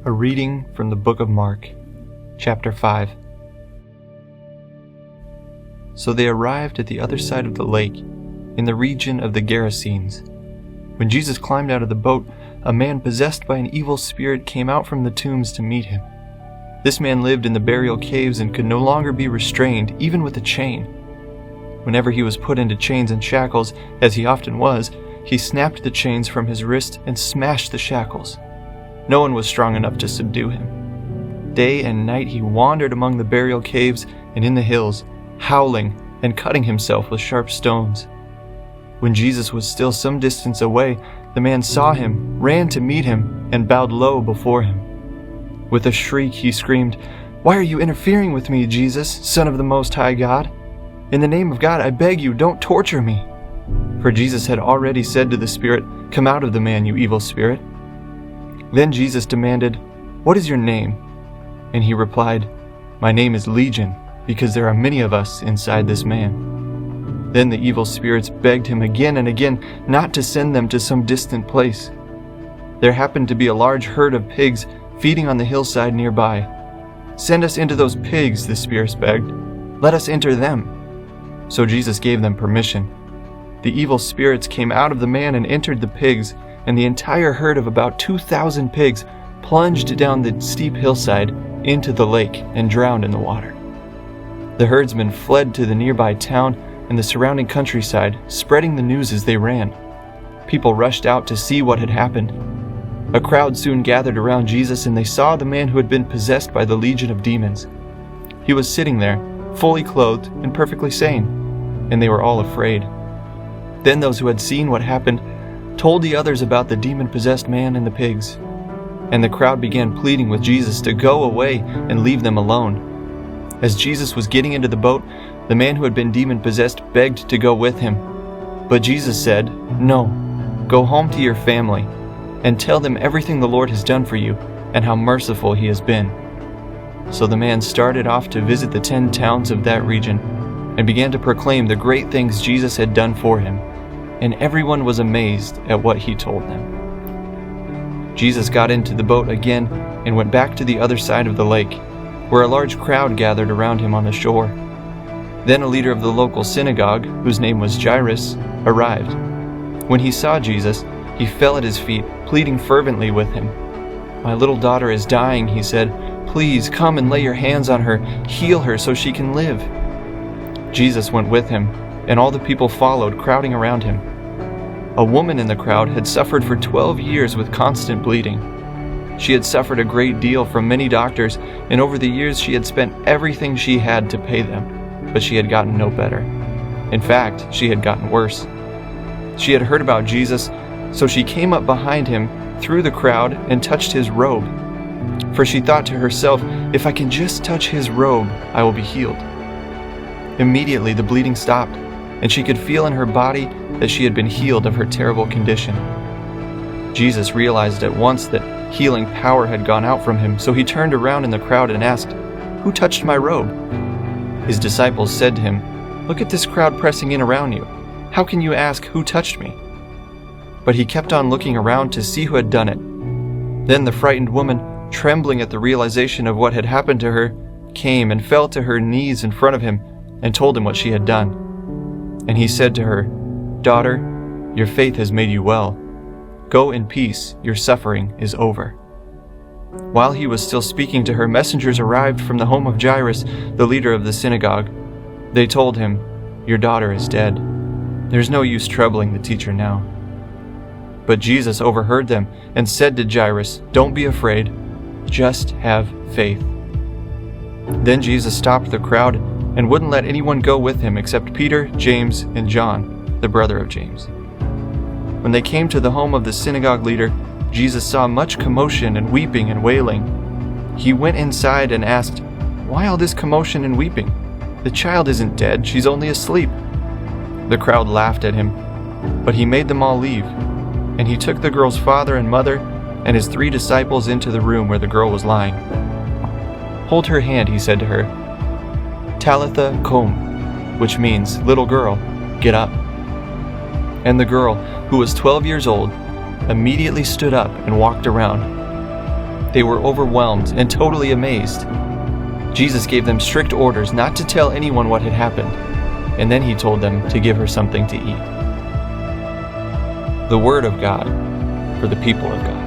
A reading from the book of Mark, chapter 5. So they arrived at the other side of the lake, in the region of the Gerasenes. When Jesus climbed out of the boat, a man possessed by an evil spirit came out from the tombs to meet him. This man lived in the burial caves and could no longer be restrained, even with a chain. Whenever he was put into chains and shackles, as he often was, he snapped the chains from his wrist and smashed the shackles. No one was strong enough to subdue him. Day and night he wandered among the burial caves and in the hills, howling and cutting himself with sharp stones. When Jesus was still some distance away, the man saw him, ran to meet him, and bowed low before him. With a shriek he screamed, "Why are you interfering with me, Jesus, Son of the Most High God? In the name of God, I beg you, don't torture me." For Jesus had already said to the spirit, "Come out of the man, you evil spirit." Then Jesus demanded, "What is your name?" And he replied, "My name is Legion, because there are many of us inside this man." Then the evil spirits begged him again and again not to send them to some distant place. There happened to be a large herd of pigs feeding on the hillside nearby. "Send us into those pigs," the spirits begged. "Let us enter them." So Jesus gave them permission. The evil spirits came out of the man and entered the pigs, and the entire herd of about 2,000 pigs plunged down the steep hillside into the lake and drowned in the water. The herdsmen fled to the nearby town and the surrounding countryside, spreading the news as they ran. People rushed out to see what had happened. A crowd soon gathered around Jesus, and they saw the man who had been possessed by the legion of demons. He was sitting there, fully clothed and perfectly sane, and they were all afraid. Then those who had seen what happened told the others about the demon-possessed man and the pigs. And the crowd began pleading with Jesus to go away and leave them alone. As Jesus was getting into the boat, the man who had been demon-possessed begged to go with him. But Jesus said, "No, go home to your family and tell them everything the Lord has done for you and how merciful he has been." So the man started off to visit the 10 towns of that region and began to proclaim the great things Jesus had done for him. And everyone was amazed at what he told them. Jesus got into the boat again and went back to the other side of the lake, where a large crowd gathered around him on the shore. Then a leader of the local synagogue, whose name was Jairus, arrived. When he saw Jesus, he fell at his feet, pleading fervently with him. "My little daughter is dying," he said. "Please come and lay your hands on her, heal her so she can live." Jesus went with him, and all the people followed, crowding around him. A woman in the crowd had suffered for 12 years with constant bleeding. She had suffered a great deal from many doctors, and over the years she had spent everything she had to pay them, but she had gotten no better. In fact, she had gotten worse. She had heard about Jesus, so she came up behind him through the crowd and touched his robe. For she thought to herself, "If I can just touch his robe, I will be healed." Immediately the bleeding stopped, and she could feel in her body that she had been healed of her terrible condition. Jesus realized at once that healing power had gone out from him, so he turned around in the crowd and asked, "Who touched my robe?" His disciples said to him, "Look at this crowd pressing in around you. How can you ask, 'Who touched me?'" But he kept on looking around to see who had done it. Then the frightened woman, trembling at the realization of what had happened to her, came and fell to her knees in front of him and told him what she had done. And he said to her, "Daughter, your faith has made you well. Go in peace, your suffering is over." While he was still speaking to her, messengers arrived from the home of Jairus, the leader of the synagogue. They told him, "Your daughter is dead. There's no use troubling the teacher now." But Jesus overheard them and said to Jairus, "Don't be afraid, just have faith." Then Jesus stopped the crowd and wouldn't let anyone go with him except Peter, James, and John, the brother of James. When they came to the home of the synagogue leader, Jesus saw much commotion and weeping and wailing. He went inside and asked, "Why all this commotion and weeping? The child isn't dead, she's only asleep." The crowd laughed at him, but he made them all leave, and he took the girl's father and mother and his 3 disciples into the room where the girl was lying. "Hold her hand," he said to her. "Talitha koum," which means, "Little girl, get up." And the girl, who was 12 years old, immediately stood up and walked around. They were overwhelmed and totally amazed. Jesus gave them strict orders not to tell anyone what had happened, and then he told them to give her something to eat. The Word of God for the people of God.